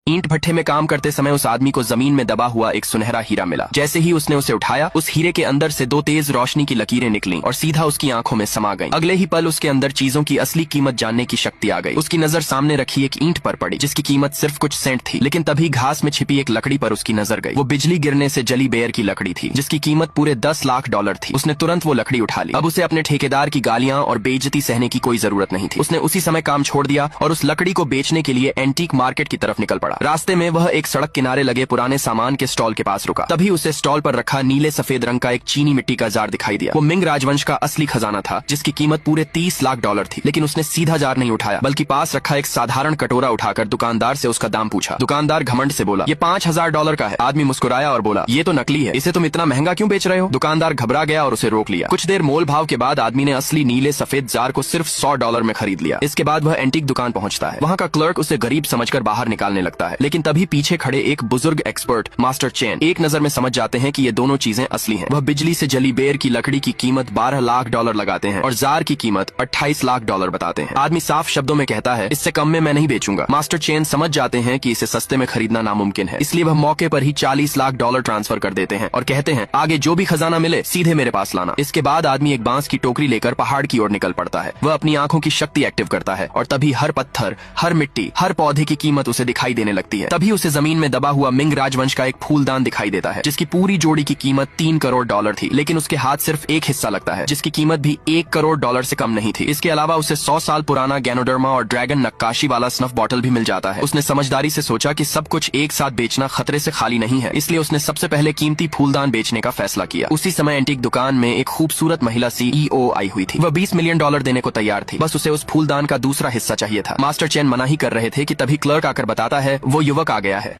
ईंट भट्ठे में काम करते समय उस आदमी को जमीन में दबा हुआ एक सुनहरा हीरा मिला। जैसे ही उसने उसे उठाया, उस हीरे के अंदर से दो तेज रोशनी की लकीरें निकली और सीधा उसकी आंखों में समा गईं। अगले ही पल उसके अंदर चीजों की असली कीमत जानने की शक्ति आ गई। उसकी नजर सामने रखी एक ईंट पर पड़ी जिसकी कीमत सिर्फ कुछ सेंट थी, लेकिन तभी घास में छिपी एक लकड़ी पर उसकी नजर गई। वो बिजली गिरने से जली बेर की लकड़ी थी जिसकी कीमत पूरे 10 लाख डॉलर थी। उसने तुरंत वो लकड़ी उठा ली। अब उसे अपने ठेकेदार की गालियां और बेइज्जती सहने की कोई जरूरत नहीं थी। उसने उसी समय काम छोड़ दिया और उस लकड़ी को बेचने के लिए एंटीक मार्केट की तरफ निकल पड़ा। रास्ते में वह एक सड़क किनारे लगे पुराने सामान के स्टॉल के पास रुका। तभी उसे स्टॉल पर रखा नीले सफेद रंग का एक चीनी मिट्टी का जार दिखाई दिया। वो मिंग राजवंश का असली खजाना था जिसकी कीमत पूरे 30 लाख डॉलर थी। लेकिन उसने सीधा जार नहीं उठाया, बल्कि पास रखा एक साधारण कटोरा उठाकर दुकानदार से उसका दाम पूछा। दुकानदार घमंड से बोला, ये 5,000 डॉलर का है। आदमी मुस्कुराया और बोला, ये तो नकली है, इसे तुम इतना महंगा क्यों बेच रहे हो? दुकानदार घबरा गया और उसे रोक लिया। कुछ देर मोल भाव के बाद आदमी ने असली नीले सफेद जार को सिर्फ 100 डॉलर में खरीद लिया। इसके बाद वह एंटीक दुकान पहुंचता है। वहाँ का क्लर्क उसे गरीब समझकर बाहर निकालने लगता है, लेकिन तभी पीछे खड़े एक बुजुर्ग एक्सपर्ट मास्टर चेन एक नजर में समझ जाते हैं कि ये दोनों चीजें असली हैं। वह बिजली से जली बेर की लकड़ी की कीमत 12 लाख डॉलर लगाते हैं और जार की कीमत 28 लाख डॉलर बताते हैं। आदमी साफ शब्दों में कहता है, इससे कम में मैं नहीं बेचूंगा। मास्टर चेन समझ जाते हैं कि इसे सस्ते में खरीदना नामुमकिन है, इसलिए वह मौके पर ही 40 लाख डॉलर ट्रांसफर कर देते हैं और कहते हैं, आगे जो भी खजाना मिले सीधे मेरे पास लाना। इसके बाद आदमी एक बांस की टोकरी लेकर पहाड़ की ओर निकल पड़ता है। वह अपनी आंखों की शक्ति एक्टिव करता है और तभी हर पत्थर, हर मिट्टी, हर पौधे की कीमत उसे दिखाई देने लगती है। तभी उसे जमीन में दबा हुआ मिंग राजवंश का एक फूलदान दिखाई देता है जिसकी पूरी जोड़ी की कीमत 3 करोड़ डॉलर थी, लेकिन उसके हाथ सिर्फ एक हिस्सा लगता है जिसकी कीमत भी 1 करोड़ डॉलर से कम नहीं थी। इसके अलावा उसे 100 साल पुराना गैनोडर्मा और ड्रैगन नक्काशी वाला स्नफ बॉटल भी मिल जाता है। उसने समझदारी से सोचा कि सब कुछ एक साथ बेचना खतरे से खाली नहीं है, इसलिए उसने सबसे पहले कीमती फूलदान बेचने का फैसला किया। उसी समय एंटीक दुकान में एक खूबसूरत महिला CEO आई हुई थी। वह 20 मिलियन डॉलर देने को तैयार थी, बस उसे उस फूलदान का दूसरा हिस्सा चाहिए था। मास्टर चैन मना ही कर रहे थे कि तभी क्लर्क आकर बताता है, वो युवक आ गया है।